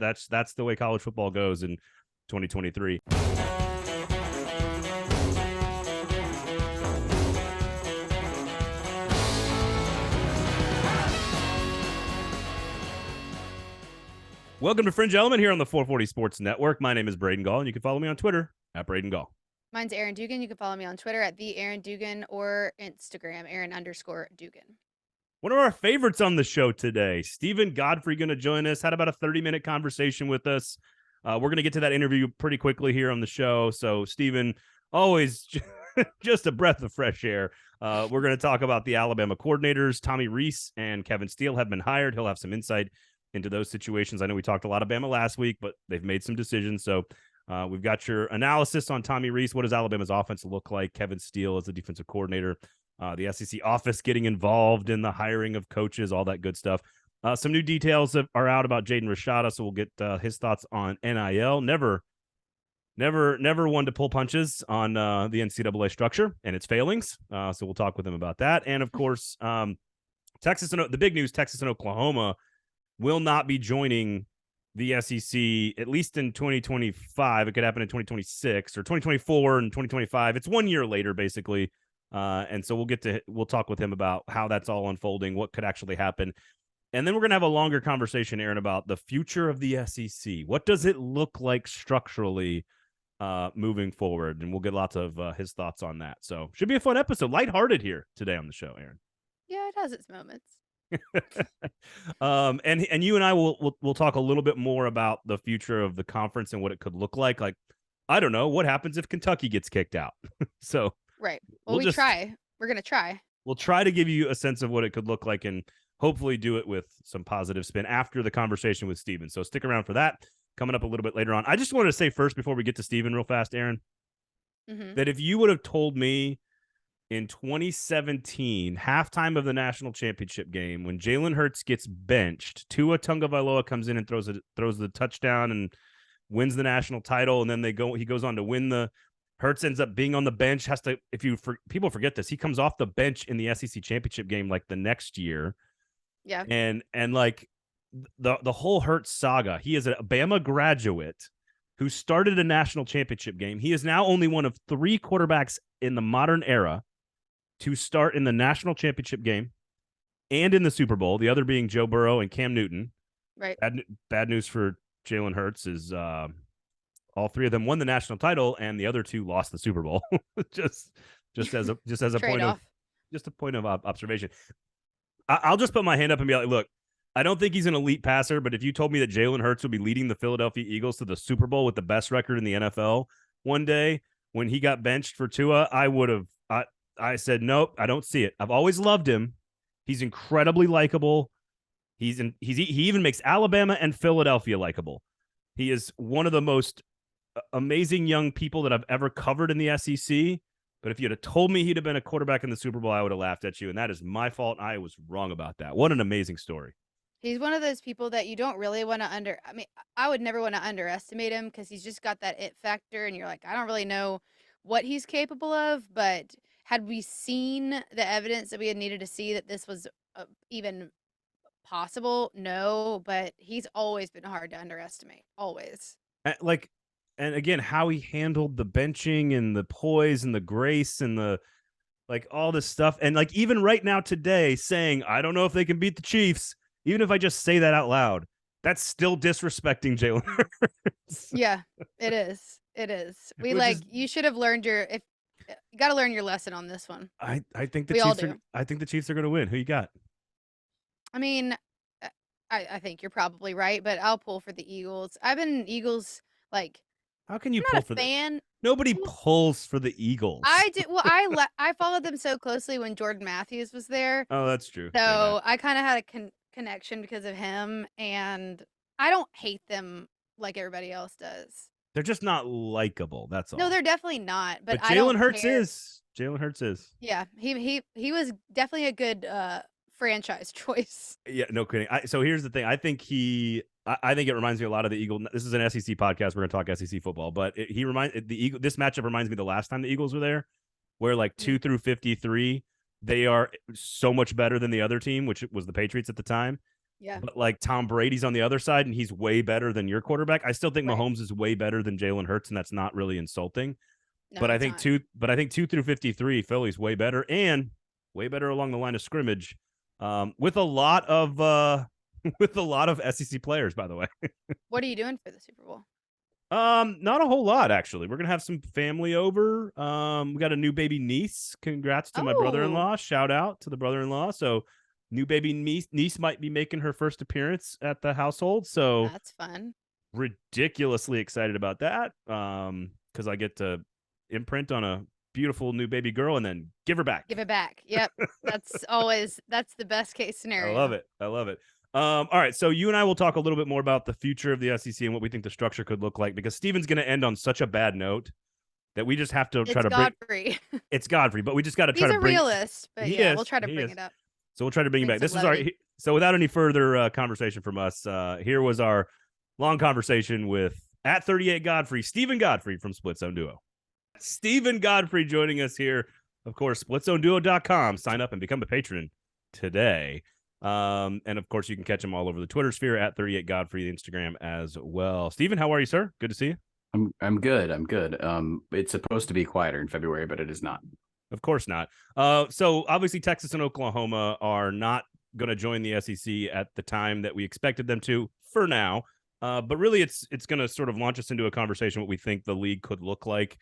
that's the way college football goes in 2023. Welcome to Fringe Element here on the 440 Sports Network. My name is Braden Gall, and you can follow me on Twitter at Braden Gall. Mine's Aaron Dugan. You can follow me on Twitter at the Aaron Dugan or Instagram, Aaron_Dugan. One of our favorites on the show today, Stephen Godfrey, going to join us. Had about a 30-minute conversation with us. We're going to get to that interview pretty quickly here on the show. So, Stephen, always just a breath of fresh air. We're going to talk about the Alabama coordinators. Tommy Rees and Kevin Steele have been hired. He'll have some insight into those situations. I know we talked a lot of Bama last week, but they've made some decisions. So we've got your analysis on Tommy Rees. What does Alabama's offense look like? Kevin Steele as the defensive coordinator. The SEC office getting involved in the hiring of coaches, all that good stuff. Some new details are out about Jaden Rashada, so we'll get his thoughts on NIL. Never one to pull punches on the NCAA structure and its failings. So we'll talk with him about that. And, of course, the big news, Texas and Oklahoma will not be joining the SEC, at least in 2025. It could happen in 2026 or 2024 and 2025. It's 1 year later, basically. And so we'll talk with him about how that's all unfolding, what could actually happen. And then we're going to have a longer conversation, Aaron, about the future of the SEC. What does it look like structurally moving forward? And we'll get lots of his thoughts on that. So should be a fun episode. Lighthearted here today on the show, Aaron. Yeah, it has its moments. And you and I will talk a little bit more about the future of the conference and what it could look like. Like, I don't know, what happens if Kentucky gets kicked out? So right. Well, we're going to try. We'll try to give you a sense of what it could look like and hopefully do it with some positive spin after the conversation with Steven. So stick around for that coming up a little bit later on. I just wanted to say first, before we get to Steven real fast, Aaron, that if you would have told me in 2017, halftime of the national championship game, when Jalen Hurts gets benched, Tua Tagovailoa comes in and throws the touchdown and wins the national title, and then he goes on to win the. Hurts ends up being on the bench. People forget this, he comes off the bench in the SEC championship game like the next year. Yeah, and like the whole Hurts saga. He is a Bama graduate who started a national championship game. He is now only one of 3 quarterbacks in the modern era to start in the national championship game and in the Super Bowl, the other being Joe Burrow and Cam Newton. Right. Bad news for Jalen Hurts is all 3 of them won the national title and the other 2 lost the Super Bowl. just as a point of observation. I'll just put my hand up and be like, look, I don't think he's an elite passer, but if you told me that Jalen Hurts would be leading the Philadelphia Eagles to the Super Bowl with the best record in the NFL one day when he got benched for Tua, I would have. I said, nope, I don't see it. I've always loved him. He's incredibly likable. He even makes Alabama and Philadelphia likable. He is one of the most amazing young people that I've ever covered in the SEC. But if you'd have told me he'd have been a quarterback in the Super Bowl, I would have laughed at you. And that is my fault. I was wrong about that. What an amazing story. He's one of those people that you don't really want to I would never want to underestimate him because he's just got that it factor. And you're like, I don't really know what he's capable of, but had we seen the evidence that we had needed to see that this was even possible? No, but he's always been hard to underestimate. Always. And again, how he handled the benching and the poise and the grace and the all this stuff. And even right now today saying, I don't know if they can beat the Chiefs. Even if I just say that out loud, that's still disrespecting Jalen Hurts. Yeah, it is. It is. You should have learned you got to learn your lesson on this one. I think the Chiefs are going to win. Who you got? I mean, I think you're probably right, but I'll pull for the Eagles. I've been Eagles How can you pull for fan? Nobody pulls for the Eagles. I did. Well, I followed them so closely when Jordan Matthews was there. Oh, that's true. So I kind of had a connection because of him, and I don't hate them like everybody else does. They're just not likable. That's all. No, they're definitely not. But Jalen Hurts is. Jalen Hurts is. Yeah, he was definitely a good franchise choice. Yeah, no kidding. So here's the thing. I think it reminds me a lot of the Eagles. This is an SEC podcast. We're going to talk SEC football, but this matchup reminds me the last time the Eagles were there, where 2 through 53, they are so much better than the other team, which was the Patriots at the time. Yeah. but like Tom Brady's on the other side and he's way better than your quarterback. I still think Right. Mahomes is way better than Jalen Hurts, and that's not really insulting. No, But I it's think not. two through 53, Philly's way better and way better along the line of scrimmage, with a lot of with a lot of SEC players, by the way. What are you doing for the Super Bowl? Not a whole lot actually. We're gonna have some family over. We got a new baby niece. Congrats to my Oh, brother-in-law. Shout out to the brother-in-law. So, new baby niece might be making her first appearance at the household. So, that's fun. ridiculously excited about that. Because I get to imprint on a beautiful new baby girl and then give her back. Give it back. Yep. That's the best case I scenario. love it. I love it. All right, so you and I will talk a little bit more about the future of the SEC and what we think the structure could look like, because Steven's going to end on such a bad note that we just have to try It's to Godfrey. bring. It's Godfrey, but we just got to try He's to a bring. realist, but He yeah, is. we'll try to He bring is. it up. So we'll try to bring you Bring back. some This is our. levity. So without any further conversation from us, here was our long conversation with at 38 Godfrey, Stephen Godfrey from Split Zone Duo. Stephen Godfrey joining us here. Of course, splitzoneduo.com. Sign up and become a patron today. And of course, you can catch him all over the Twitter sphere at 38 Godfrey, the Instagram as well. Stephen, how are you, sir? Good to see you. I'm good. I'm good. It's supposed to be quieter in February, but it is not. Of course not. So obviously Texas and Oklahoma are not going to join the SEC at the time that we expected them to for now. But really it's going to sort of launch us into a conversation what we think the league could look like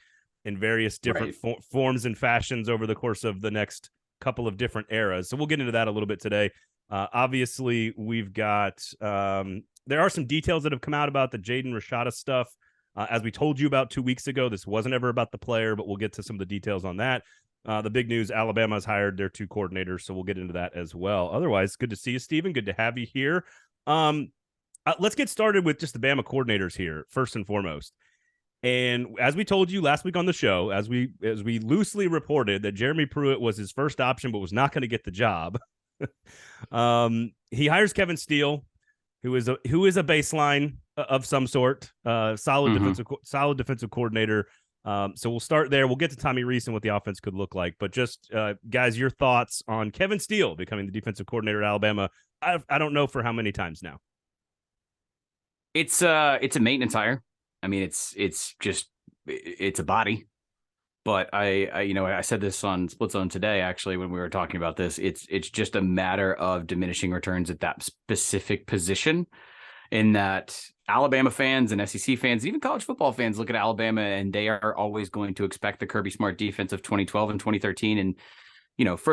in various different forms and fashions over the course of the next couple of different eras. So we'll get into that a little bit today. Obviously, we've got there are some details that have come out about the Jaden Rashada stuff. As we told you about 2 weeks ago, this wasn't ever about the player, but we'll get to some of the details on that. The big news, Alabama's hired their 2 coordinators, so we'll get into that as well. Otherwise, good to see you, Stephen. Good to have you here. Let's get started with just the Bama coordinators here, first and foremost. And as we told you last week on the show, as we loosely reported that Jeremy Pruitt was his first option, but was not going to get the job. He hires Kevin Steele, who is a baseline of some sort, solid defensive coordinator. So we'll start there. We'll get to Tommy Rees and what the offense could look like. But just guys, your thoughts on Kevin Steele becoming the defensive coordinator at Alabama? I don't know for how many times now. It's a maintenance hire. I mean, it's a body. But I said this on Split Zone today, actually, when we were talking about this. It's just a matter of diminishing returns at that specific position, in that Alabama fans and SEC fans, even college football fans, look at Alabama and they are always going to expect the Kirby Smart defense of 2012 and 2013, and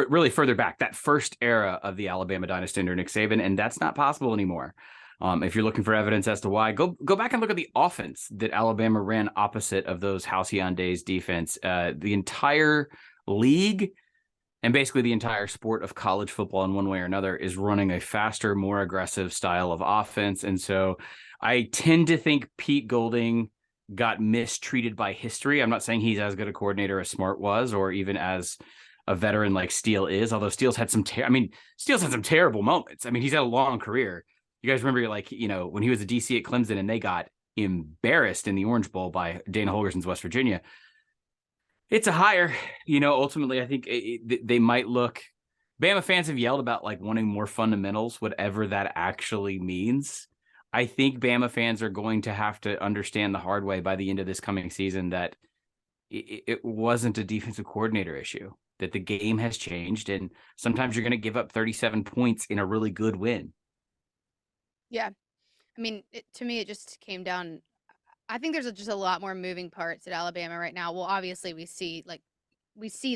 really further back, that first era of the Alabama dynasty under Nick Saban, and that's not possible anymore. If you're looking for evidence as to why, go back and look at the offense that Alabama ran opposite of those Halcyon Days defense. The entire league and basically the entire sport of college football in one way or another is running a faster, more aggressive style of offense. And so I tend to think Pete Golding got mistreated by history. I'm not saying he's as good a coordinator as Smart was, or even as a veteran like Steele is, although Steele's had some terrible moments. I mean, he's had a long career. You guys remember, when he was a DC at Clemson and they got embarrassed in the Orange Bowl by Dana Holgerson's West Virginia. It's a hire. Ultimately, I think they might look. Bama fans have yelled about wanting more fundamentals, whatever that actually means. I think Bama fans are going to have to understand the hard way by the end of this coming season that it wasn't a defensive coordinator issue, that the game has changed, and sometimes you're going to give up 37 points in a really good win. Yeah. I mean, to me, it just came down. I think there's just a lot more moving parts at Alabama right now. Well, obviously we see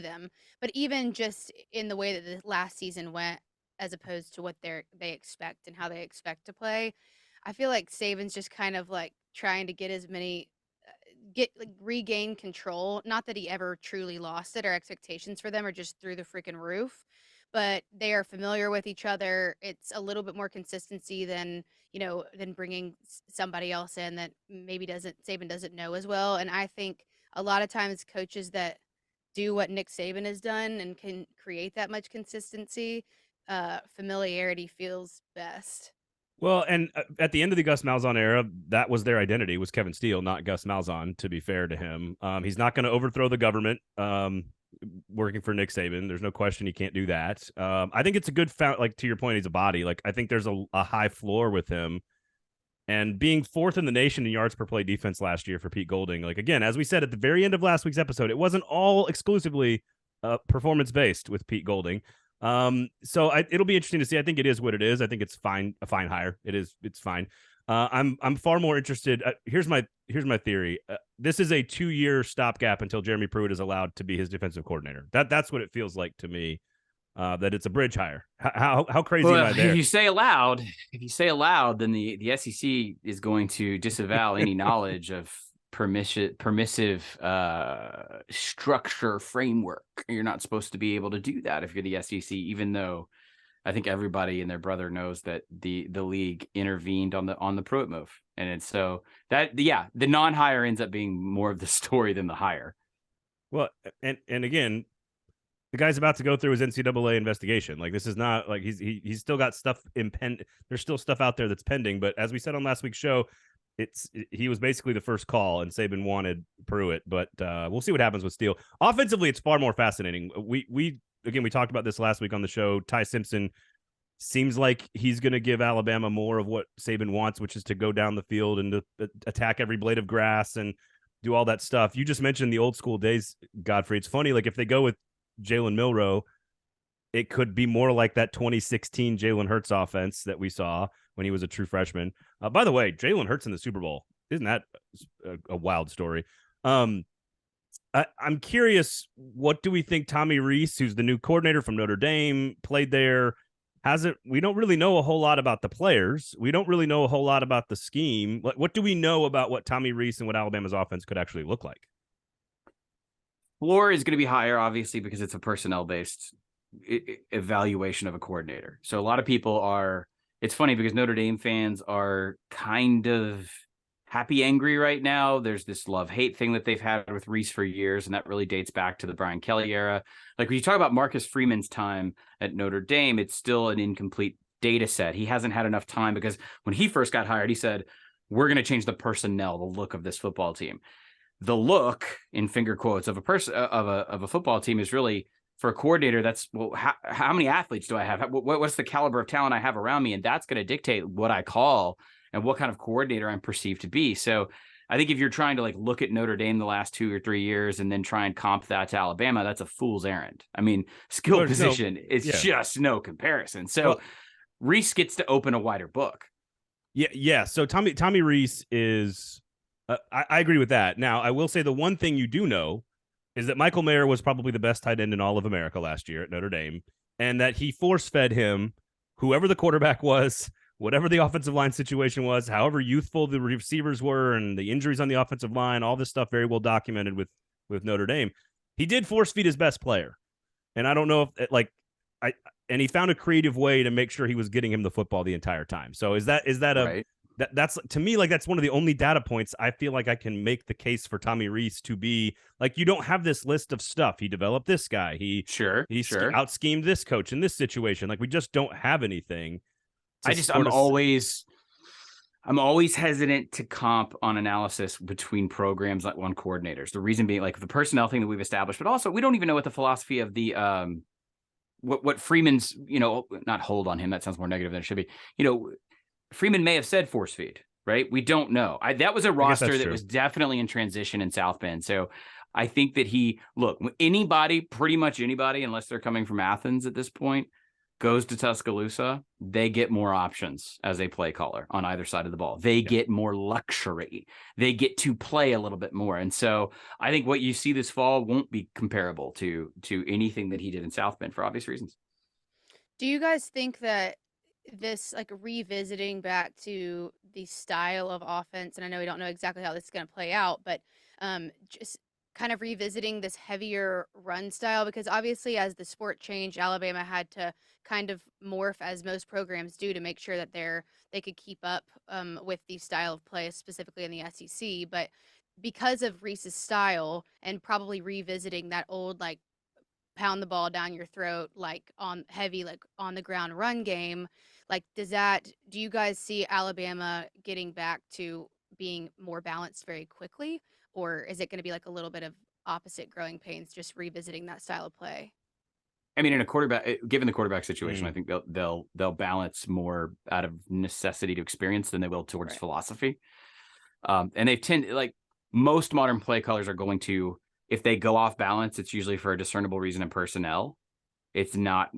them, but even just in the way that the last season went, as opposed to what they expect and how they expect to play, I feel like Saban's just kind of trying to get regain control. Not that he ever truly lost it. Our expectations for them are just through the freaking roof. But they are familiar with each other. It's a little bit more consistency than bringing somebody else in that maybe Saban doesn't know as well. And I think a lot of times coaches that do what Nick Saban has done and can create that much consistency, familiarity feels best. Well, and at the end of the Gus Malzahn era, that was their identity, was Kevin Steele, not Gus Malzahn, to be fair to him. He's not going to overthrow the government. working for Nick Saban. There's no question he can't do that. I think it's a good like to your point, he's a body. Like I think there's a high floor with him. And being fourth in the nation in yards per play defense last year for Pete Golding, like again, as we said at the very end of last week's episode, it wasn't all exclusively performance based with Pete Golding. So it'll be interesting to see. I think it is what it is. I think it's fine, a fine hire. It's fine. I'm far more interested. Here's my theory. This is a 2-year stopgap until Jeremy Pruitt is allowed to be his defensive coordinator. That's what it feels like to me. That it's a bridge hire. How crazy am I there? If you say allowed, then the SEC is going to disavow any knowledge of permissive structure framework. You're not supposed to be able to do that if you're the SEC, even though I think everybody and their brother knows that the league intervened on the Pruitt move. And it's so that, the non-hire ends up being more of the story than the hire. Well, and again, the guy's about to go through his NCAA investigation. Like this is not like he's still got stuff there's still stuff out there that's pending. But as we said on last week's show, he was basically the first call, and Saban wanted Pruitt. But we'll see what happens with Steele. Offensively, it's far more fascinating. We talked about this last week on the show. Ty Simpson seems like he's going to give Alabama more of what Saban wants, which is to go down the field and to attack every blade of grass and do all that stuff. You just mentioned the old school days, Godfrey. It's funny, like if they go with Jalen Milroe, it could be more like that 2016 Jalen Hurts offense that we saw when he was a true freshman. By the way, Jalen Hurts in the Super Bowl, isn't that a wild story? I'm curious, what do we think Tommy Rees, who's the new coordinator from Notre Dame, played there? We don't really know a whole lot about the players. We don't really know a whole lot about the scheme. What do we know about what Tommy Rees and what Alabama's offense could actually look like? Floor is going to be higher, obviously, because it's a personnel-based evaluation of a coordinator. So a lot of people it's funny because Notre Dame fans are kind of happy angry right now. There's this love-hate thing that they've had with Rees for years, and that really dates back to the Brian Kelly era. Like when you talk about Marcus Freeman's time at Notre Dame, it's still an incomplete data set. He hasn't had enough time because when he first got hired, he said, we're going to change the personnel, the look of this football team. The look, in finger quotes, of a football team is really, for a coordinator, that's, well, how many athletes do I have? What's the caliber of talent I have around me? And that's going to dictate what I call and what kind of coordinator I'm perceived to be. So I think if you're trying to look at Notre Dame the last 2 or 3 years and then try and comp that to Alabama, that's a fool's errand. I mean, skill position is just no comparison. So Rees gets to open a wider book. Yeah. So Tommy Rees is... I agree with that. Now, I will say the one thing you do know is that Michael Mayer was probably the best tight end in all of America last year at Notre Dame, and that he force-fed him, whoever the quarterback was, whatever the offensive line situation was, however youthful the receivers were, and the injuries on the offensive line, all this stuff very well documented with Notre Dame. He did force-feed his best player, and I don't know if and he found a creative way to make sure he was getting him the football the entire time. So is that right? That's to me, that's one of the only data points I feel like I can make the case for Tommy Rees to be you don't have this list of stuff. He developed this guy. He out schemed this coach in this situation. We just don't have anything. I'm always hesitant to comp on analysis between programs like one coordinators. The reason being the personnel thing that we've established, but also we don't even know what the philosophy of the what Freeman's, not hold on him. That sounds more negative than it should be. Freeman may have said force feed, right? We don't know. That was a roster that was definitely in transition in South Bend. So I think that pretty much anybody, unless they're coming from Athens at this point, goes to Tuscaloosa, they get more options as a play caller on either side of the ball. They get more luxury. They get to play a little bit more. And so I think what you see this fall won't be comparable to anything that he did in South Bend for obvious reasons. Do you guys think that this revisiting back to the style of offense, and I know we don't know exactly how this is going to play out, but just kind of revisiting this heavier run style, because obviously as the sport changed, Alabama had to kind of morph, as most programs do, to make sure that they could keep up with the style of play, specifically in the SEC. But because of Rees's style and probably revisiting that old pound the ball down your throat, on the ground run game, do you guys see Alabama getting back to being more balanced very quickly, or is it going to be a little bit of opposite growing pains, just revisiting that style of play. I mean, in a quarterback, given the quarterback situation, I think they'll balance more out of necessity to experience than they will towards philosophy. And they tend, like most modern play callers are going to, if they go off balance, it's usually for a discernible reason in personnel. It's not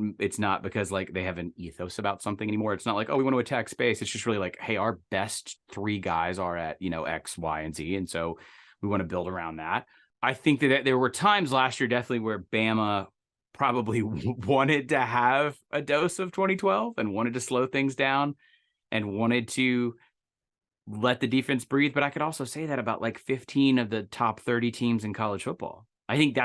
because like they have an ethos about something anymore. It's not like, oh, we want to attack space. It's just really like, hey, our best 3 guys are at, X, Y, and Z. And so we want to build around that. I think that there were times last year, definitely, where Bama probably wanted to have a dose of 2012 and wanted to slow things down and wanted to let the defense breathe. But I could also say that about like 15 of the top 30 teams in college football. I think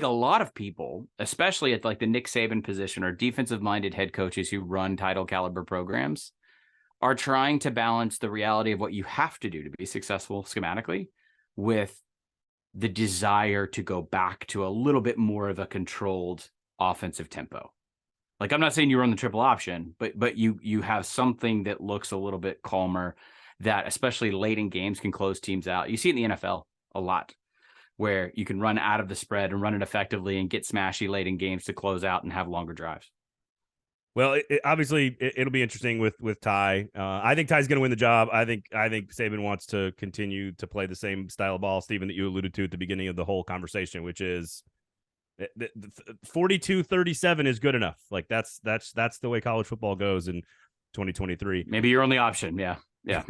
a lot of people, especially at like the Nick Saban position or defensive minded head coaches who run title caliber programs, are trying to balance the reality of what you have to do to be successful schematically with the desire to go back to a little bit more of a controlled offensive tempo. Like, I'm not saying you run the triple option, but you have something that looks a little bit calmer, that especially late in games can close teams out. You see it in the NFL a lot, where you can run out of the spread and run it effectively and get smashy late in games to close out and have longer drives. Well, obviously it'll be interesting with Ty. I think Ty's going to win the job. I think Saban wants to continue to play the same style of ball, Stephen, that you alluded to at the beginning of the whole conversation, which is 42-37 is good enough. Like that's the way college football goes in 2023. Maybe your only option. Yeah.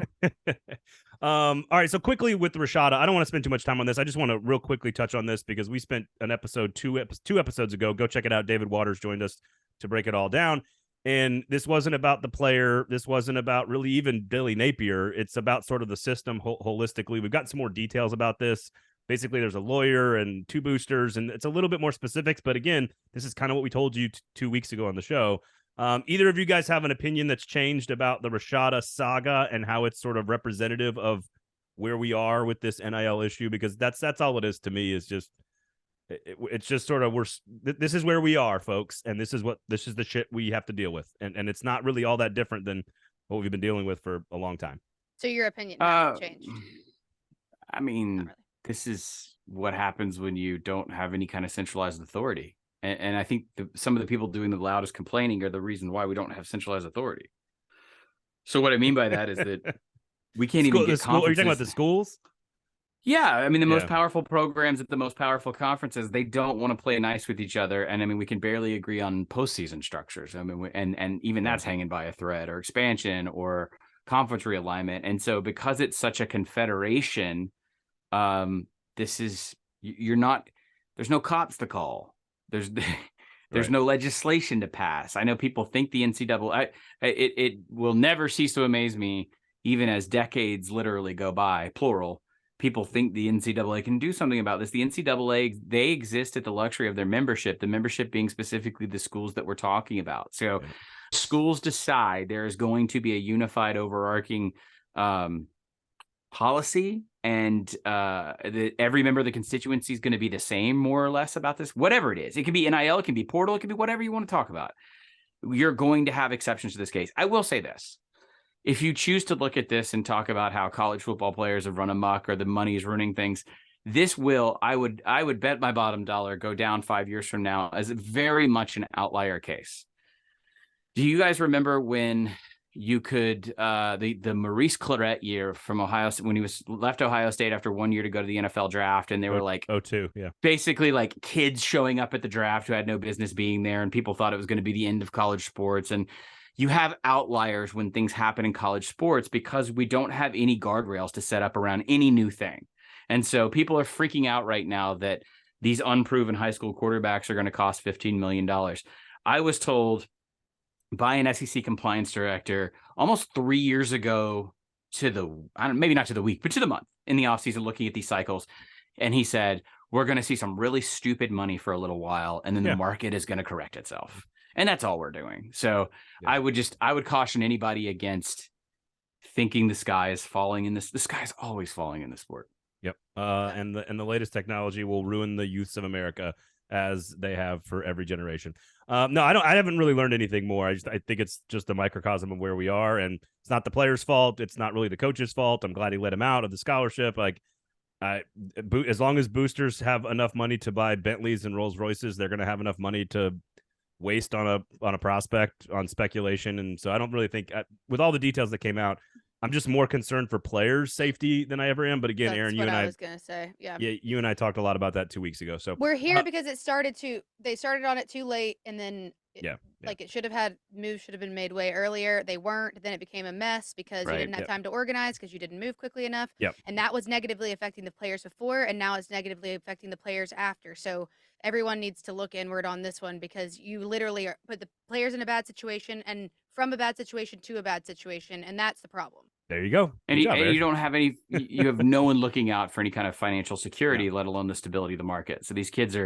All right. So quickly with Rashada, I don't want to spend too much time on this. I just want to real quickly touch on this because we spent an episode two episodes ago. Go check it out. David Waters joined us to break it all down. And this wasn't about the player. This wasn't about really even Billy Napier. It's about sort of the system holistically. We've got some more details about this. Basically, there's a lawyer and 2 boosters, and it's a little bit more specifics. But again, this is kind of what we told you 2 weeks ago on the show. Either of you guys have an opinion that's changed about the Rashada saga and how it's sort of representative of where we are with this NIL issue? Because that's all it is to me. Is just it's just sort of this is where we are, folks, and this is the shit we have to deal with, and it's not really all that different than what we've been dealing with for a long time. So your opinion hasn't changed? I mean, this is what happens when you don't have any kind of centralized authority. And I think some of the people doing the loudest complaining are the reason why we don't have centralized authority. So what I mean by that is that we can't even get conferences. Are you talking about the schools? Yeah. I mean, the most powerful programs at the most powerful conferences, they don't want to play nice with each other. And I mean, we can barely agree on postseason structures. I mean, and even that's hanging by a thread, or expansion or conference realignment. And so because it's such a confederation, there's no cops to call. There's no legislation to pass. I know people think the NCAA, it will never cease to amaze me, even as decades literally go by, plural, people think the NCAA can do something about this. The NCAA, they exist at the luxury of their membership, the membership being specifically the schools that we're talking about. So schools decide there is going to be a unified overarching policy, and every member of the constituency is going to be the same, more or less, about this, whatever it is. It can be NIL, it can be portal, it can be whatever you want to talk about. You're going to have exceptions to this case. I will say this. If you choose to look at this and talk about how college football players have run amok or the money is ruining things, this will, I would bet my bottom dollar, go down 5 years from now as very much an outlier case. Do you guys remember when you could the Maurice Claret year from Ohio, when he was left Ohio State after 1 year to go to the NFL draft, and they were like 02, basically like kids showing up at the draft who had no business being there, and people thought it was going to be the end of college sports. And you have outliers when things happen in college sports because we don't have any guardrails to set up around any new thing. And so people are freaking out right now that these unproven high school quarterbacks are going to cost $15 million. I was told by an SEC compliance director almost 3 years ago maybe not to the week, but to the month in the offseason, looking at these cycles. And he said, we're going to see some really stupid money for a little while, and then the market is going to correct itself. And that's all we're doing. So I would caution anybody against thinking the sky is falling in this. The sky is always falling in this sport. Yep. And the latest technology will ruin the youths of America, as they have for every generation. No, I haven't really learned anything more. I think it's just a microcosm of where we are, and it's not the player's fault. It's not really the coach's fault. I'm glad he let him out of the scholarship. Like, As long as boosters have enough money to buy Bentleys and Rolls Royces, they're going to have enough money to waste on a prospect on speculation. And so I don't really think, with all the details that came out, I'm just more concerned for players' safety than I ever am. But again, That's Aaron, what I was gonna say. Yeah, you and I talked a lot about that 2 weeks ago. So we're here because they started on it too late, and then it should have had moves should have been made way earlier. They weren't. Then it became a mess because you didn't have time to organize because you didn't move quickly enough. Yep. And that was negatively affecting the players before, and now it's negatively affecting the players after. So everyone needs to look inward on this one because you literally put the players in a bad situation and from a bad situation to a bad situation, and that's the problem. There you go. And you don't have you have no one looking out for any kind of financial security, let alone the stability of the market. So these kids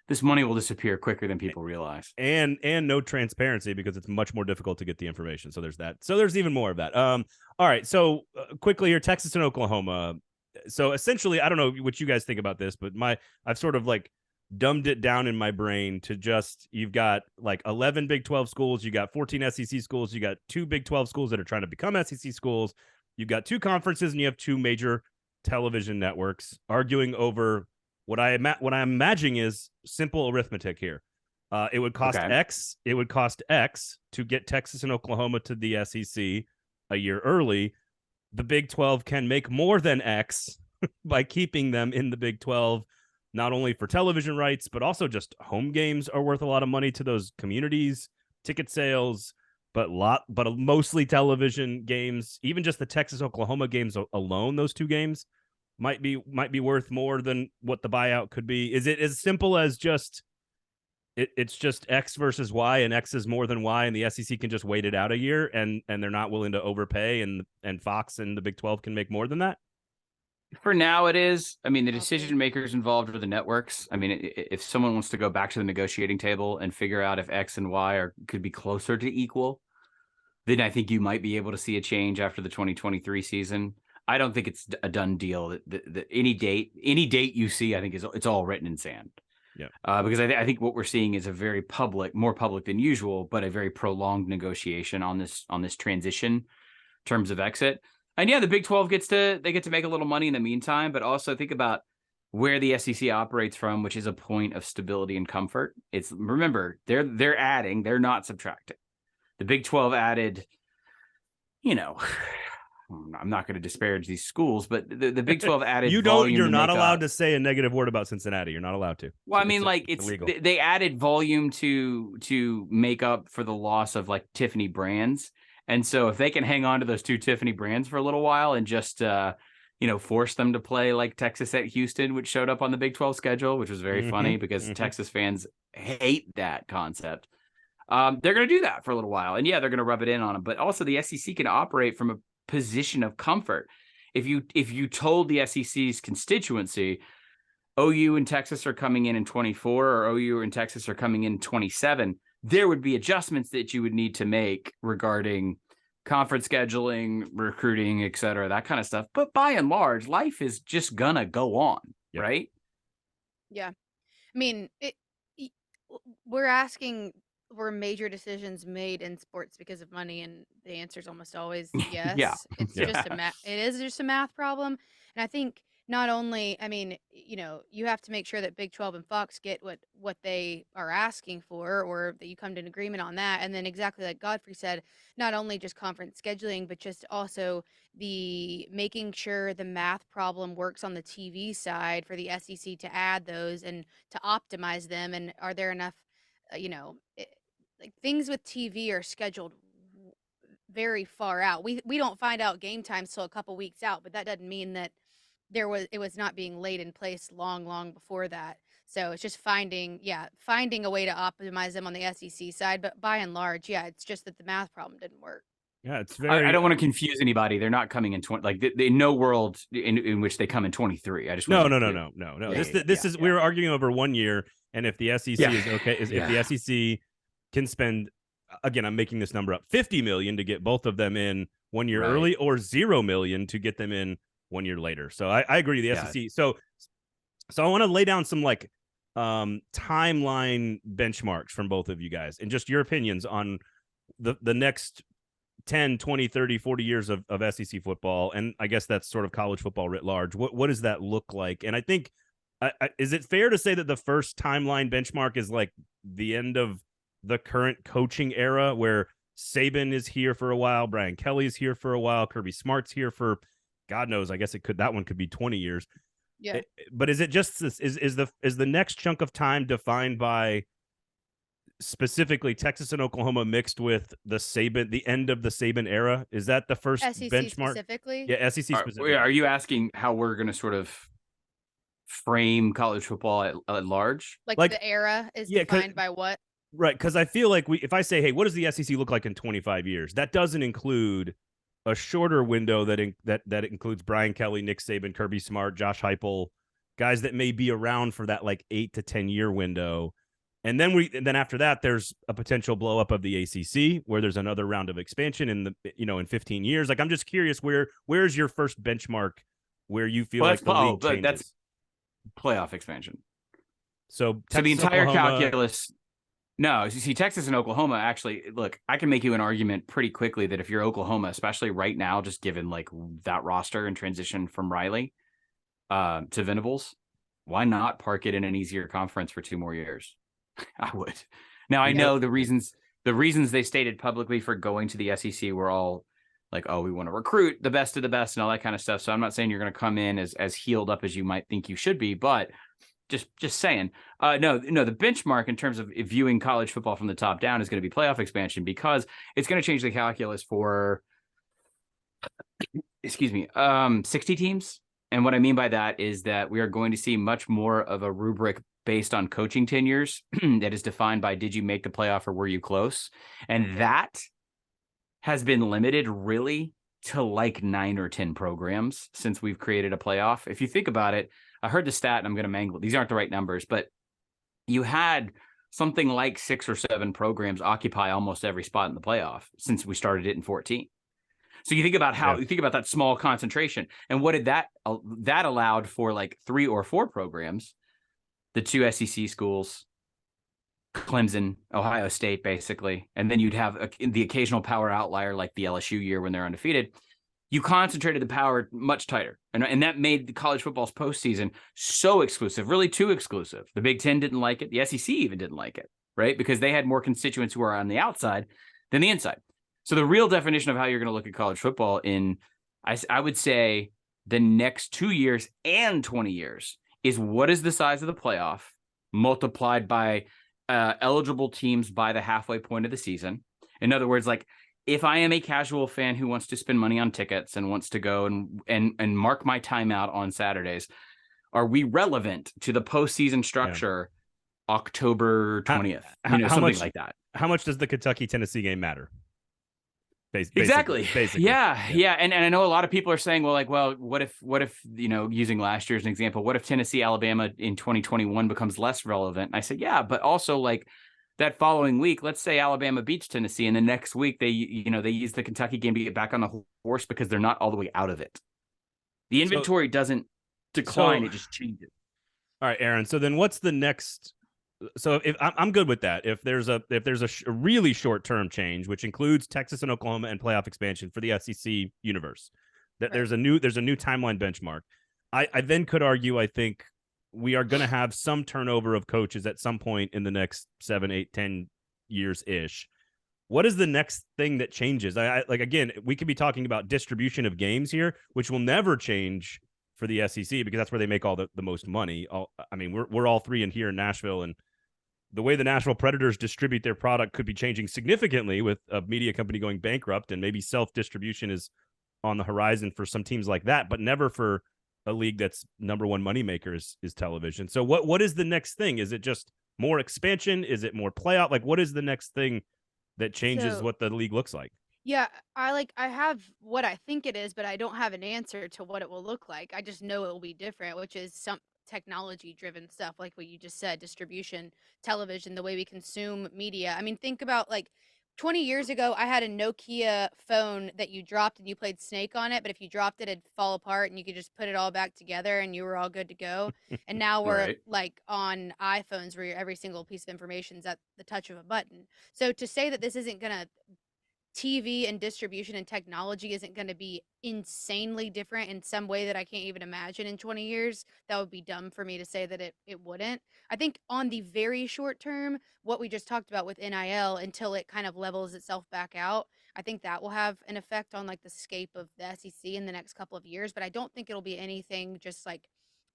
this money will disappear quicker than people realize. And no transparency because it's much more difficult to get the information. So there's that. So there's even more of that. All right. So quickly here, Texas and Oklahoma. So essentially, I don't know what you guys think about this, but I've sort of like dumbed it down in my brain to just, you've got like 11 Big 12 schools, you got 14 SEC schools, you got 2 Big 12 schools that are trying to become SEC schools, you've got 2 conferences, and you have 2 major television networks arguing over what I'm imagining is simple arithmetic here. It would cost X. It would cost X to get Texas and Oklahoma to the SEC a year early. The Big 12 can make more than X by keeping them in the Big 12, not only for television rights, but also just home games are worth a lot of money to those communities, ticket sales, but mostly television games. Even just the Texas-Oklahoma games alone, those 2 games might be worth more than what the buyout could be. Is it as simple as just it's just X versus Y, and X is more than Y, and the SEC can just wait it out a year, and they're not willing to overpay, and Fox and the Big 12 can make more than that? For now, it is. I mean, the decision makers involved are the networks. I mean, if someone wants to go back to the negotiating table and figure out if X and Y could be closer to equal, then I think you might be able to see a change after the 2023 season. I don't think it's a done deal. That any date you see, I think it's all written in sand. Yeah. Because I think what we're seeing is a very more public than usual, but a very prolonged negotiation on this transition terms of exit. And yeah, the Big 12 get to make a little money in the meantime, but also think about where the SEC operates from, which is a point of stability and comfort. Remember, they're adding, they're not subtracting. The Big 12 added, I'm not going to disparage these schools, but the Big 12 added. You're not allowed to say a negative word about Cincinnati. You're not allowed to. Well, I mean, they added volume to make up for the loss of like Tiffany brands. And so if they can hang on to those 2 Tiffany brands for a little while and just, force them to play like Texas at Houston, which showed up on the Big 12 schedule, which was very funny because Texas fans hate that concept. They're going to do that for a little while. And yeah, they're going to rub it in on them. But also the SEC can operate from a position of comfort. If you told the SEC's constituency, OU and Texas are coming in 24, or OU and Texas are coming in 27, there would be adjustments that you would need to make regarding conference scheduling, recruiting, et cetera, that kind of stuff. But by and large, life is just gonna go on, right? Yeah. I mean, were major decisions made in sports because of money, and the answer is almost always yes. It's just a math problem. And I think not only, I mean, you have to make sure that Big 12 and Fox get what they are asking for, or that you come to an agreement on that. And then exactly like Godfrey said, not only just conference scheduling, but just also the making sure the math problem works on the TV side for the SEC to add those and to optimize them. And are there enough, like things with TV are scheduled very far out. We don't find out game times till a couple weeks out, but that doesn't mean that it was not being laid in place long before that. So it's just finding a way to optimize them on the SEC side. But by and large, it's just that the math problem didn't work. Yeah, it's very. I don't want to confuse anybody. They're not coming in 20. Like they no world in which they come in 23. I just no. Yeah, this is we were arguing over 1 year, and if the SEC is okay, if the SEC can spend, again, I'm making this number up, $50 million to get both of them in 1 year early, or $0 million to get them in 1 year later. So I agree. The SEC. So I want to lay down some like timeline benchmarks from both of you guys, and just your opinions on the next 10, 20, 30, 40 years of SEC football, and I guess that's sort of college football writ large. What does that look like? And I think, is it fair to say that the first timeline benchmark is like the end of the current coaching era, where Saban is here for a while, Brian Kelly's here for a while, Kirby Smart's here for God knows, I guess that one could be 20 years. Yeah. But is it just this, is the next chunk of time defined by specifically Texas and Oklahoma mixed with the end of the Saban era? Is that the first SEC benchmark? specifically? Yeah, SEC specifically. Are you asking how we're going to sort of frame college football at large? Like the era is yeah, defined by what? Right, because I feel like if I say, hey, what does the SEC look like in 25 years? That doesn't include a shorter window that includes Brian Kelly, Nick Saban, Kirby Smart, Josh Heupel, guys that may be around for that like 8 to 10 year window. And then after that, there's a potential blow up of the ACC, where there's another round of expansion in 15 years. Like, I'm just curious, where's your first benchmark where you feel like the league changes? That's playoff expansion. So the entire Oklahoma, calculus. No, you see, Texas and Oklahoma actually, look, I can make you an argument pretty quickly that if you're Oklahoma, especially right now, just given like that roster and transition from Riley to Venables, why not park it in an easier conference for 2 more years? I would. Now, I know the reasons they stated publicly for going to the SEC were all like, oh, we want to recruit the best of the best and all that kind of stuff. So I'm not saying you're going to come in as healed up as you might think you should be, but just saying. No, the benchmark in terms of viewing college football from the top down is going to be playoff expansion, because it's going to change the calculus for 60 teams. And what I mean by that is that we are going to see much more of a rubric based on coaching tenures that is defined by, did you make the playoff or were you close? And that has been limited really to like 9 or 10 programs since we've created a playoff. If you think about it, I heard the stat and I'm going to mangle it. These aren't the right numbers, but you had something like 6 or 7 programs occupy almost every spot in the playoff since we started it in 2014. So you think about you think about that small concentration, and what did that allowed for like 3 or 4 programs, the 2 SEC schools, Clemson, Ohio State, basically. And then you'd have the occasional power outlier like the LSU year when they're undefeated. You concentrated the power much tighter. And that made the college football's postseason so exclusive, really too exclusive. The Big Ten didn't like it. The SEC even didn't like it, right? Because they had more constituents who are on the outside than the inside. So the real definition of how you're going to look at college football in, I would say, the next 2 years and 20 years is what is the size of the playoff multiplied by eligible teams by the halfway point of the season. In other words, like, if I am a casual fan who wants to spend money on tickets and wants to go and mark my time out on Saturdays, are we relevant to the postseason structure October 20th? Something like that. How much does the Kentucky-Tennessee game matter? Basically. Yeah. And I know a lot of people are saying, well, what if, using last year as an example, what if Tennessee, Alabama in 2021 becomes less relevant? And I said, yeah, but also like, that following week, let's say Alabama beats Tennessee, and the next week they use the Kentucky game to get back on the horse because they're not all the way out of it. The inventory doesn't decline; it just changes. All right, Aaron. So then, what's the next? So if I'm good with that, if there's a really short term change, which includes Texas and Oklahoma and playoff expansion for the SEC universe, that there's a new timeline benchmark. I then could argue, I think, we are going to have some turnover of coaches at some point in the next 7, 8, 10 years ish. What is the next thing that changes? Again, we could be talking about distribution of games here, which will never change for the SEC because that's where they make all the most money. We're all three in here in Nashville, and the way the Nashville Predators distribute their product could be changing significantly with a media company going bankrupt, and maybe self-distribution is on the horizon for some teams like that, but never for a league that's number one moneymaker is television. So what is the next thing? Is it just more expansion? Is it more playoff? Like, what is the next thing that changes what the league looks like? Yeah, I have what I think it is, but I don't have an answer to what it will look like. I just know it will be different, which is some technology driven stuff like what you just said, distribution, television, the way we consume media. I mean, think about like 20 years ago, I had a Nokia phone that you dropped and you played Snake on it, but if you dropped it, it'd fall apart and you could just put it all back together and you were all good to go. And now we're like on iPhones where every single piece of information is at the touch of a button. So to say that this isn't going to TV and distribution and technology isn't going to be insanely different in some way that I can't even imagine in 20 years, that would be dumb for me to say that it wouldn't. I think on the very short term, what we just talked about with NIL, until it kind of levels itself back out, I think that will have an effect on like the scape of the SEC in the next couple of years, but I don't think it'll be anything just like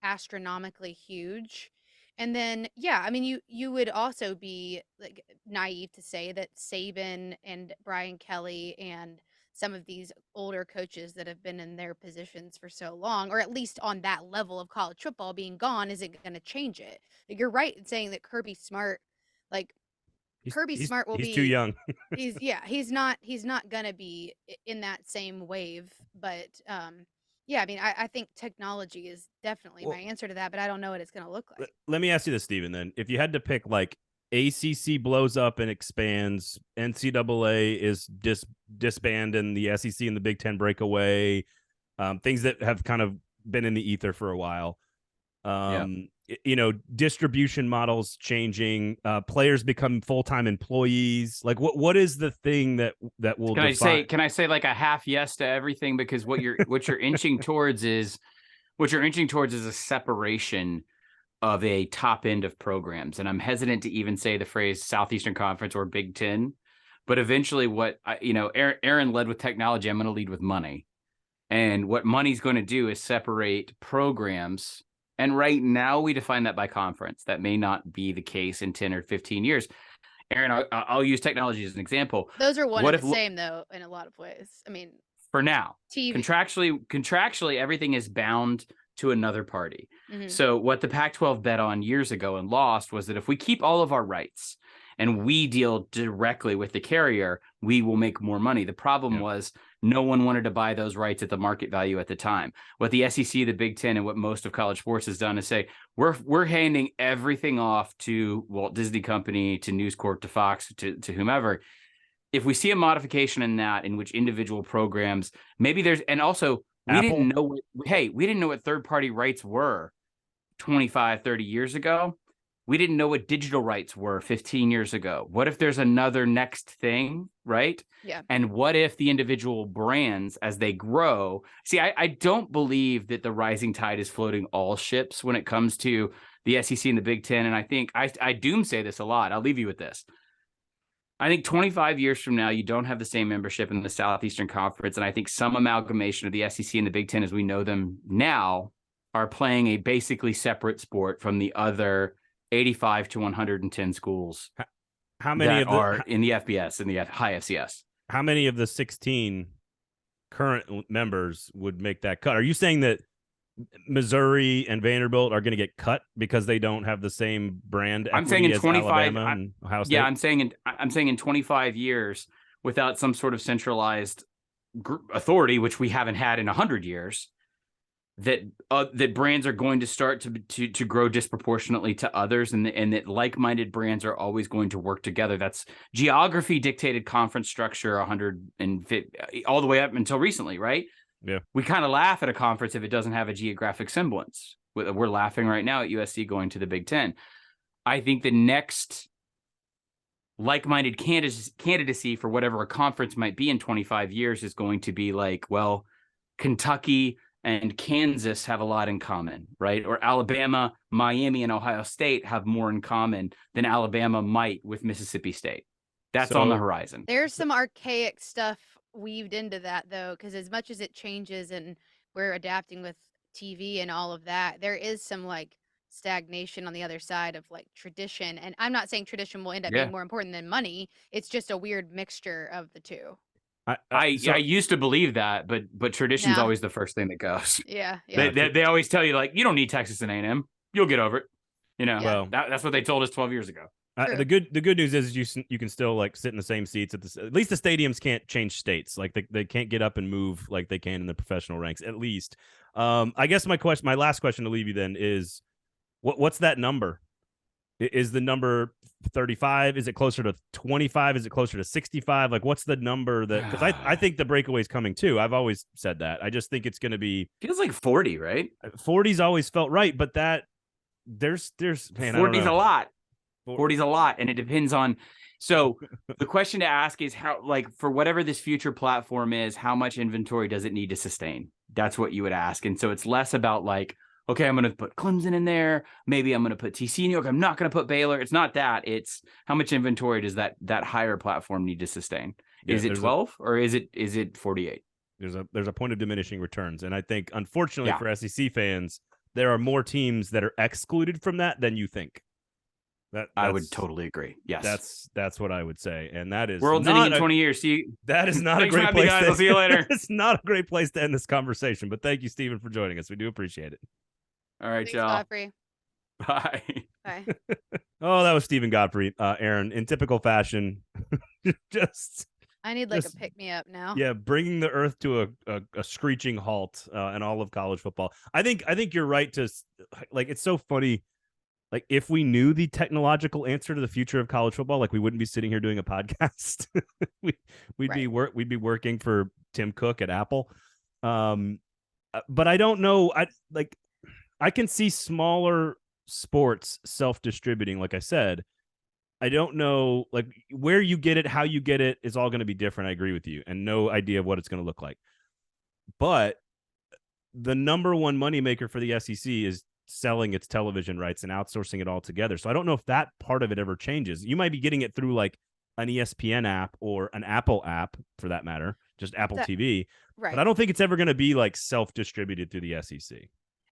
astronomically huge. And then, yeah, I mean, you would also be like naive to say that Saban and Brian Kelly and some of these older coaches that have been in their positions for so long, or at least on that level of college football being gone, isn't going to change it. Like, you're right in saying that Kirby Smart, like Kirby Smart will he's be too young. he's not gonna be in that same wave, but yeah, I mean, I think technology is definitely my answer to that, but I don't know what it's gonna look like. Let me ask you this, Steven, then. If you had to pick, like, ACC blows up and expands, NCAA is disbanded, and the SEC and the Big Ten break away, things that have kind of been in the ether for a while. Distribution models changing, players become full-time employees. Like, what is the thing that will define? Can I say like a half yes to everything? Because what you're inching towards is a separation of a top end of programs. And I'm hesitant to even say the phrase Southeastern Conference or Big Ten, but eventually Aaron led with technology. I'm going to lead with money. And what money's going to do is separate programs. And right now we define that by conference. That may not be the case in 10 or 15 years. Aaron, I'll use technology as an example. Those are one and the same, though, in a lot of ways. I mean, for now, TV. contractually, everything is bound to another party. Mm-hmm. So what the Pac-12 bet on years ago and lost was that if we keep all of our rights and we deal directly with the carrier, we will make more money. The problem was no one wanted to buy those rights at the market value at the time. What the SEC, the Big Ten, and what most of college sports has done is say, we're handing everything off to Walt Disney Company, to News Corp, to Fox, to whomever. If we see a modification in that, in which individual programs, maybe there's, and also we didn't know what third-party rights were 25, 30 years ago. We didn't know what digital rights were 15 years ago. What if there's another next thing, right? Yeah. And what if the individual brands, as they grow, I don't believe that the rising tide is floating all ships when it comes to the SEC and the Big Ten. And I think I doomsay this a lot. I'll leave you with this. I think 25 years from now, you don't have the same membership in the Southeastern Conference. And I think some amalgamation of the SEC and the Big Ten as we know them now are playing a basically separate sport from the other 85 to 110 schools. How many are in the FBS and the high FCS? How many of the 16 current members would make that cut? Are you saying that Missouri and Vanderbilt are going to get cut because they don't have the same brand equity? I'm saying in 25. and Ohio State? Yeah, I'm saying in 25 years, without some sort of centralized authority, which we haven't had in 100 years, that brands are going to start to grow disproportionately to others, and that like-minded brands are always going to work together. That's geography dictated conference structure 150 all the way up until recently, right? Yeah. We kind of laugh at a conference if it doesn't have a geographic semblance. We're laughing right now at USC going to the Big Ten. I think the next like-minded candidacy for whatever a conference might be in 25 years is going to be like, well, Kentucky and Kansas have a lot in common, right? Or Alabama, Miami, and Ohio State have more in common than Alabama might with Mississippi State. That's on the horizon. There's some archaic stuff weaved into that, though, because as much as it changes and we're adapting with TV and all of that, there is some like stagnation on the other side of like tradition. And I'm not saying tradition will end up being more important than money. It's just a weird mixture of the two. I used to believe that, but tradition's always the first thing that goes. Yeah. They always tell you, like, you don't need Texas and A&M. You'll get over it. Well, that's what they told us 12 years ago. The good news is you can still like sit in the same seats at least the stadiums can't change states. Like they can't get up and move like they can in the professional ranks, at least. I guess my last question to leave you then is what's that number? Is the number 35? Is it closer to 25? Is it closer to 65? Like, what's the number that, because I think the breakaway is coming too. I've always said that. I just think it's going to be, feels like 40, right? 40's always felt right, but that there's man, 40's a lot. 40's a lot, and it depends on So the question to ask is how, like, for whatever this future platform is, how much inventory does it need to sustain? That's what you would ask. And so it's less about like, okay, I'm going to put Clemson in there. Maybe I'm going to put TC New York. I'm not going to put Baylor. It's not that. It's how much inventory does that higher platform need to sustain? Yeah, is it 12 or is it 48? There's a point of diminishing returns. And I think, unfortunately for SEC fans, there are more teams that are excluded from that than you think. I would totally agree. Yes. That's what I would say. And that is world's ending in 20 years. See, that is not a great place. I'll see you later. It's not a great place to end this conversation, but thank you, Stephen, for joining us. We do appreciate it. All right, Thanks, y'all. Godfrey. Bye. Bye. Oh, that was Stephen Godfrey. Aaron, in typical fashion, I need like a pick me up now. Yeah, bringing the earth to a screeching halt in all of college football. I think you're right to like. It's so funny. Like, if we knew the technological answer to the future of college football, like, we wouldn't be sitting here doing a podcast. We'd be working for Tim Cook at Apple. But I don't know. I can see smaller sports self-distributing. Like I said, I don't know, like, where you get it, how you get it is all going to be different. I agree with you, and no idea of what it's going to look like. But the number one moneymaker for the SEC is selling its television rights and outsourcing it all together. So I don't know if that part of it ever changes. You might be getting it through like an ESPN app or an Apple app, for that matter, just Apple TV. Right. But I don't think it's ever going to be like self-distributed through the SEC.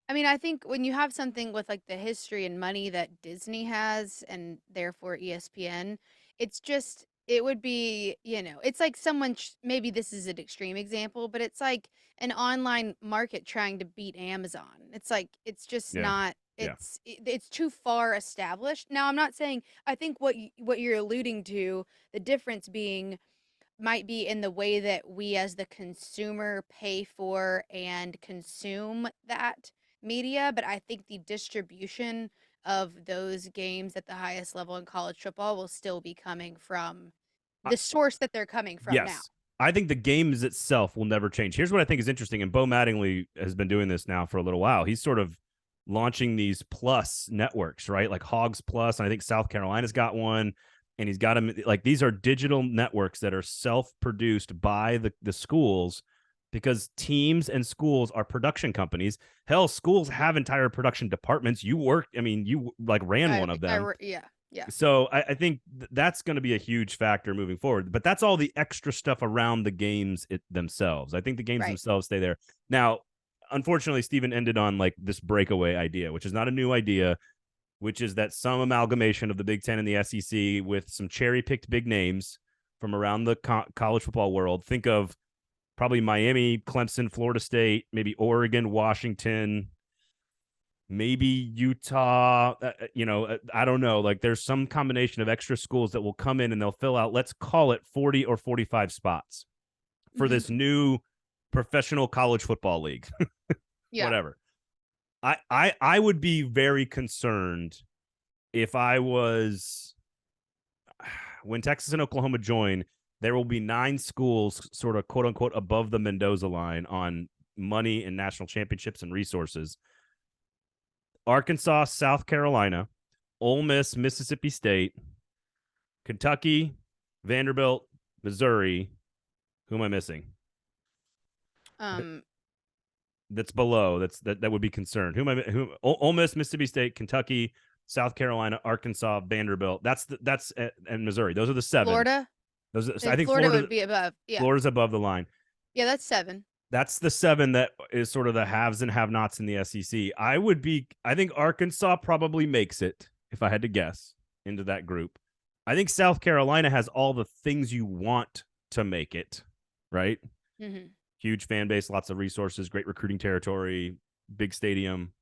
I mean, I think when you have something with like the history and money that Disney has, and therefore ESPN, it would be, it's like someone, maybe this is an extreme example, but it's like an online market trying to beat Amazon. It's like, it's just not, it's too far established. Now, I'm not saying, I think what you're alluding to, the difference might be in the way that we as the consumer pay for and consume that media, but I think the distribution of those games at the highest level in college football will still be coming from the source that they're coming from now. I think the games itself will never change. Here's what I think is interesting, and Bo Mattingly has been doing this now for a little while. He's sort of launching these plus networks, right? Like Hogs Plus, and I think South Carolina's got one, and he's got them. Like, these are digital networks that are self-produced by the schools, because teams and schools are production companies. Hell, schools have entire production departments. You ran one of them. Yeah. So I think that's going to be a huge factor moving forward. But that's all the extra stuff around the games themselves. I think the games themselves stay there. Now, unfortunately, Stephen ended on like this breakaway idea, which is not a new idea, which is that some amalgamation of the Big Ten and the SEC with some cherry-picked big names from around the college football world. Think of probably Miami, Clemson, Florida State, maybe Oregon, Washington, maybe Utah, I don't know. Like, there's some combination of extra schools that will come in and they'll fill out, let's call it 40 or 45 spots for this new professional college football league. Whatever. I would be very concerned if I was, when Texas and Oklahoma join, there will be 9 schools sort of quote unquote above the Mendoza line on money and national championships and resources. Arkansas, South Carolina, Ole Miss, Mississippi State, Kentucky, Vanderbilt, Missouri. Who am I missing? That's below. That would be concerned. Ole Miss, Mississippi State, Kentucky, South Carolina, Arkansas, Vanderbilt. And Missouri. Those are the 7. Florida. I think Florida would be above. Yeah. Florida's above the line. Yeah, that's 7. That's the 7 that is sort of the haves and have-nots in the SEC. I think Arkansas probably makes it, if I had to guess, into that group. I think South Carolina has all the things you want to make it, right? Mm-hmm. Huge fan base, lots of resources, great recruiting territory, big stadium.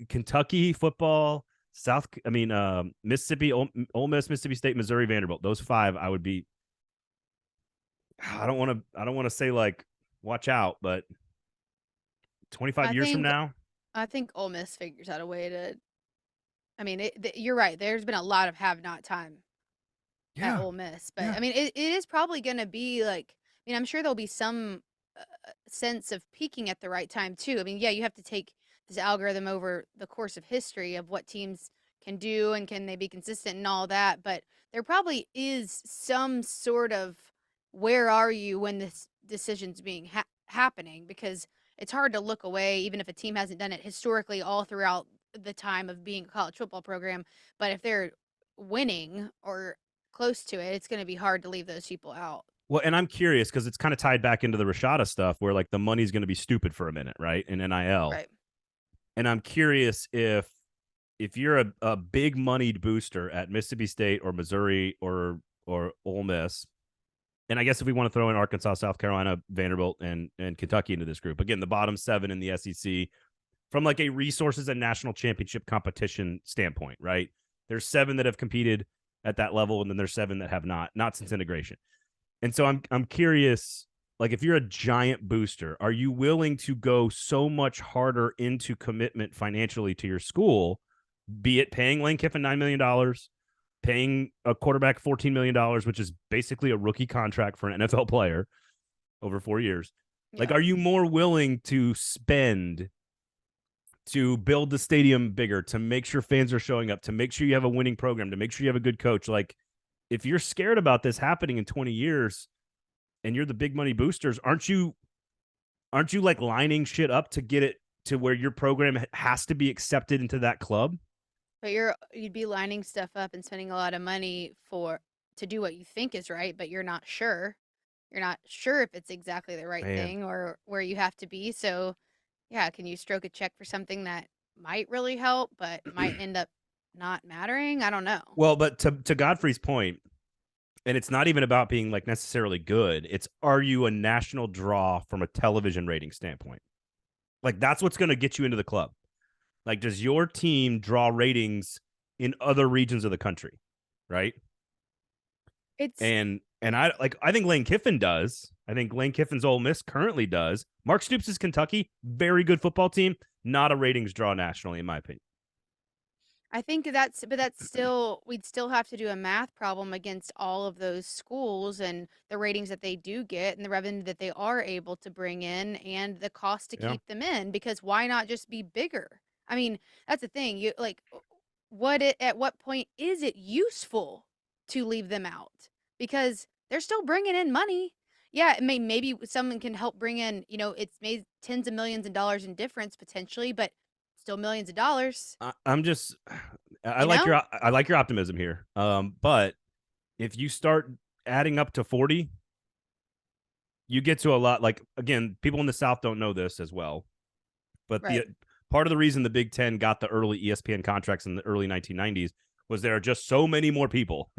Kentucky football, Mississippi, Ole Miss, Mississippi State, Missouri, Vanderbilt. Those 5, I would be. I don't want to say like watch out, but 25 years from now, I think Ole Miss figures out a way to. I mean, you're right. There's been a lot of have-not time at Ole Miss, but I mean, it is probably going to be like. I mean, I'm sure there'll be some sense of peaking at the right time too. I mean, you have to take this algorithm over the course of history of what teams can do and can they be consistent and all that. But there probably is some sort of where are you when this decision's being happening, because it's hard to look away even if a team hasn't done it historically all throughout the time of being a college football program. But if they're winning or close to it, it's going to be hard to leave those people out. Well, and I'm curious because it's kind of tied back into the Rashada stuff where like the money's going to be stupid for a minute, right? In NIL. Right. And I'm curious if you're a big moneyed booster at Mississippi State or Missouri or Ole Miss, and I guess if we want to throw in Arkansas, South Carolina, Vanderbilt, and Kentucky into this group, again, the bottom 7 in the SEC from like a resources and national championship competition standpoint, right? There's 7 that have competed at that level, and then there's 7 that have not since integration. And so I'm curious, like if you're a giant booster, are you willing to go so much harder into commitment financially to your school, be it paying Lane Kiffin $9 million, paying a quarterback $14 million, which is basically a rookie contract for an NFL player over 4 years? Yeah. Like, are you more willing to spend to build the stadium bigger, to make sure fans are showing up, to make sure you have a winning program, to make sure you have a good coach? Like, if you're scared about this happening in 20 years and you're the big money boosters, aren't you like lining shit up to get it to where your program has to be accepted into that club? But you'd be lining stuff up and spending a lot of money to do what you think is right, but you're not sure. You're not sure if it's exactly the right thing or where you have to be. So, yeah, can you stroke a check for something that might really help but might end up not mattering? I don't know. Well, but to Godfrey's point, and it's not even about being like necessarily good, it's, are you a national draw from a television rating standpoint? Like, that's what's going to get you into the club. Like, does your team draw ratings in other regions of the country? Right. And I think Lane Kiffin does. I think Lane Kiffin's Ole Miss currently does. Mark Stoops' Kentucky, very good football team, not a ratings draw nationally, in my opinion. I think that's still, we'd still have to do a math problem against all of those schools and the ratings that they do get and the revenue that they are able to bring in and the cost to keep them in, because why not just be bigger? I mean, that's the thing. You like at what point is it useful to leave them out? Because they're still bringing in money. Yeah, maybe someone can help bring in, it's made tens of millions of dollars in difference potentially, but still millions of dollars. I like your optimism here. But if you start adding up to 40, you get to a lot. Like, again, people in the South don't know this as well, but part of the reason the Big Ten got the early ESPN contracts in the early 1990s was there are just so many more people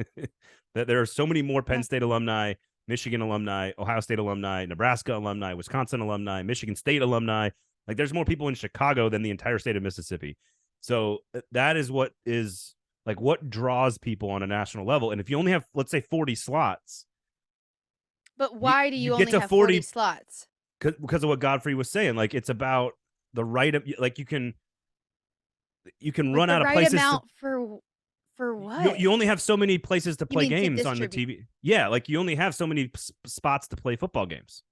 that there are so many more Penn State alumni, Michigan alumni, Ohio State alumni, Nebraska alumni, Wisconsin alumni, Michigan State alumni. Like, there's more people in Chicago than the entire state of Mississippi. So that is what draws people on a national level. And if you only have, let's say, 40 slots. But why do you only have 40 slots? Because of what Godfrey was saying. Like, it's about the right of, like, you can run out of places. The right amount for what? You only have so many places to play games on the TV. Yeah, like you only have so many spots to play football games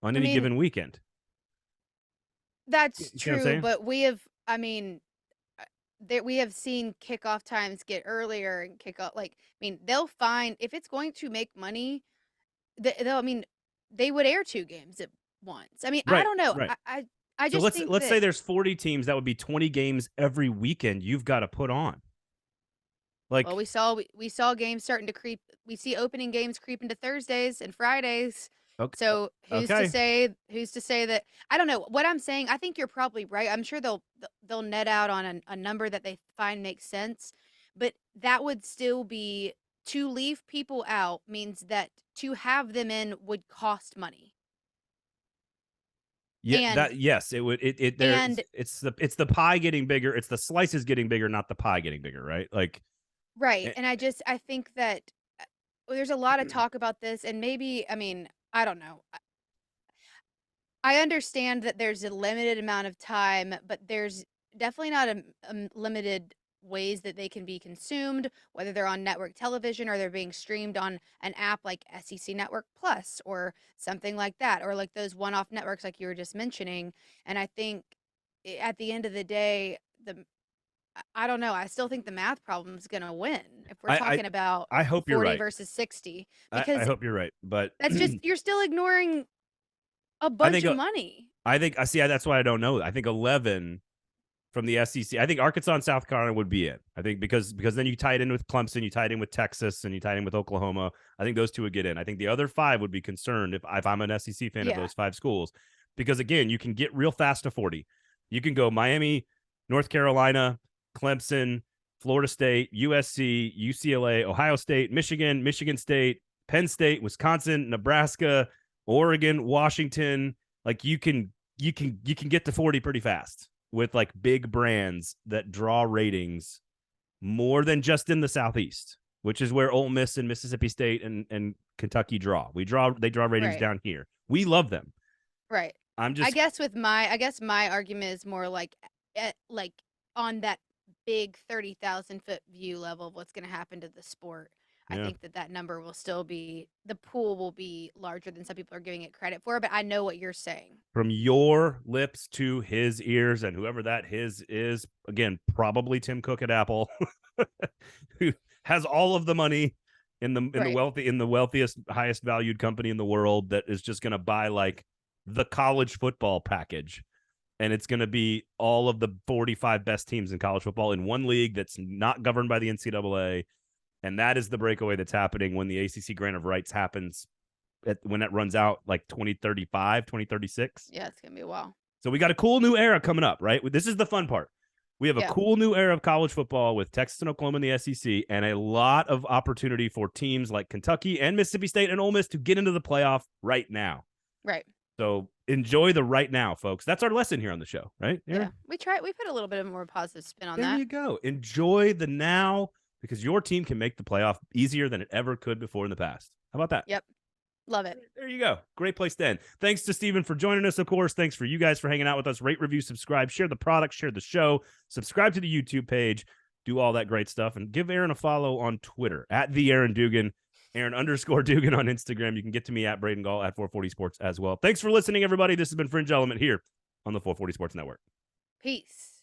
on any given weekend. That's true, but we have seen kickoff times get earlier and kickoff. They'll find, if it's going to make money, they would air 2 games at once. I don't know. Right. I just think let's say there's 40 teams. That would be 20 games every weekend you've got to put on. Like, well, we saw games starting to creep. We see opening games creep into Thursdays and Fridays. Okay. So who's to say that? I don't know. What I'm saying, I think you're probably right. I'm sure they'll net out on a number that they find makes sense, but that would still be, to leave people out means that to have them in would cost money. Yeah, it would. It's the pie getting bigger. It's the slices getting bigger, not the pie getting bigger, right? Like, right. And I think that there's a lot of talk about this, and maybe, I don't know. I understand that there's a limited amount of time, but there's definitely not a limited ways that they can be consumed, whether they're on network television or they're being streamed on an app like SEC Network Plus or something like that, or like those one-off networks like you were just mentioning. And I think at the end of the day, I don't know. I still think the math problem is going to win if we're talking about I hope you're 40 right. versus 60, I because hope you're right, but that's just you're still ignoring a I bunch think of money. I think I see. That's why I don't know. I think 11 from the SEC. I think Arkansas and South Carolina would be it. I think because then you tie it in with Clemson, you tie it in with Texas, and you tie it in with Oklahoma. I think those two would get in. I think the other 5 would be concerned if I'm an SEC fan of those 5 schools, because again, you can get real fast to 40. You can go Miami, North Carolina, Clemson, Florida State, USC, UCLA, Ohio State, Michigan, Michigan State, Penn State, Wisconsin, Nebraska, Oregon, Washington. Like you can get to 40 pretty fast with like big brands that draw ratings more than just in the Southeast, which is where Ole Miss and Mississippi State and Kentucky draw. They draw ratings down here. We love them. Right. I guess my argument is more like on that big 30,000 foot view level of what's going to happen to the sport. I think that number will still be, the pool will be larger than some people are giving it credit for, but I know what you're saying. From your lips to his ears, and whoever that his is, again, probably Tim Cook at Apple, who has all of the money in the wealthiest, highest valued company in the world, that is just going to buy like the college football package. And it's going to be all of the 45 best teams in college football in one league that's not governed by the NCAA. And that is the breakaway that's happening when the ACC grant of rights happens, when that runs out, like 2035, 2036. Yeah, it's going to be a while. So we got a cool new era coming up, right? This is the fun part. We have a cool new era of college football with Texas and Oklahoma in the SEC, and a lot of opportunity for teams like Kentucky and Mississippi State and Ole Miss to get into the playoff right now. Right. So enjoy the right now, folks. That's our lesson here on the show, right? Yeah. We put a little bit of a more positive spin on that. There you go. Enjoy the now, because your team can make the playoff easier than it ever could before in the past. How about that? Yep. Love it. There you go. Great place to end. Thanks to Steven for joining us, of course. Thanks for you guys for hanging out with us. Rate, review, subscribe, share the product, share the show, subscribe to the YouTube page, do all that great stuff, and give Aaron a follow on Twitter at the Aaron Dugan, Aaron_Dugan on Instagram. You can get to me at Braden Gall at 440 Sports as well. Thanks for listening, everybody. This has been Fringe Element here on the 440 Sports Network. Peace.